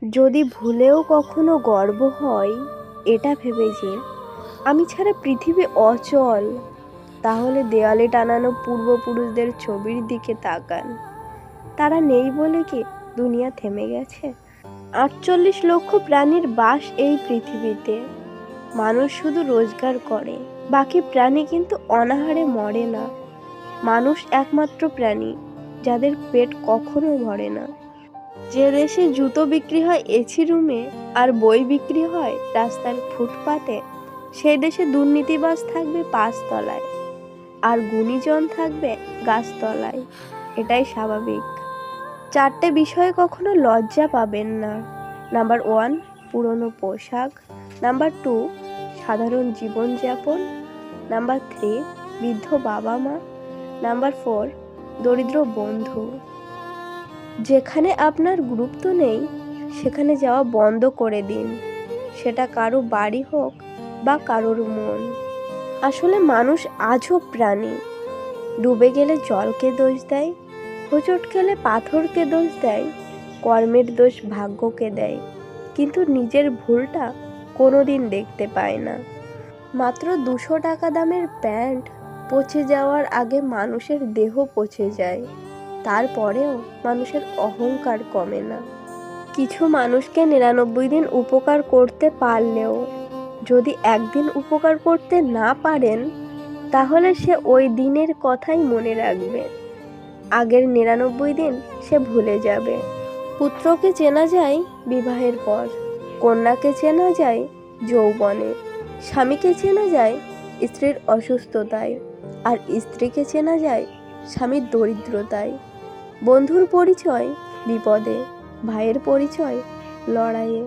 যদি ভুলেও কখনো গর্ব হয় এটা ভেবে যে আমি ছাড়া পৃথিবী অচল, তাহলে দেয়ালে টানানো পূর্বপুরুষদের ছবির দিকে তাকান। তারা নেই বলে কি দুনিয়া থেমে গেছে? 48 লক্ষ প্রাণীর বাস এই পৃথিবীতে। মানুষ শুধু রোজগার করে, বাকি প্রাণী কিন্তু অনাহারে মরে না। মানুষ একমাত্র প্রাণী যাদের পেট কখনো ভরে না। যে দেশে জুতো বিক্রি হয় এসি রুমে আর বই বিক্রি হয় রাস্তার ফুটপাতে, সেই দেশে দুর্নীতিবাজ থাকবে 5 তলায় আর গুণীজন থাকবে গাছতলায়। এটাই স্বাভাবিক। 4টে বিষয়ে কখনো লজ্জা পাবেন না। নাম্বার 1, পুরনো পোশাক। নাম্বার 2, সাধারণ জীবনযাপন। নাম্বার 3, বৃদ্ধ বাবা মা। নাম্বার 4, দরিদ্র বন্ধু। যেখানে আপনার গুরুত্ব নেই সেখানে যাওয়া বন্ধ করে দিন, সেটা কারো বাড়ি হোক বা কারোর মন। আসলে মানুষ আজব প্রাণী। ডুবে গেলে জলকে দোষ দেয়, হোঁচট খেলে পাথরকে দোষ দেয়, কর্মের দোষ ভাগ্যকে দেয়, কিন্তু নিজের ভুলটা কোনোদিন দেখতে পায় না। মাত্র 200 টাকা দামের প্যান্ট পচে যাওয়ার আগে মানুষের দেহ পচে যায়, তারপরেও মানুষের অহংকার কমে না। কিছু মানুষকে 99 দিন উপকার করতে পারলেও যদি একদিন উপকার করতে না পারেন, তাহলে সে ওই দিনের কথাই মনে রাখবে, আগের 99 দিন সে ভুলে যাবে। পুত্রকে চেনা যায় বিবাহের পর, কন্যাকে চেনা যায় যৌবনে, স্বামীকে চেনা যায় স্ত্রীর অসুস্থতায়, আর স্ত্রীকে চেনা যায় স্বামীর দরিদ্রতায়। বন্ধুর পরিচয় বিপদে, ভাইয়ের পরিচয় লড়াইয়ে।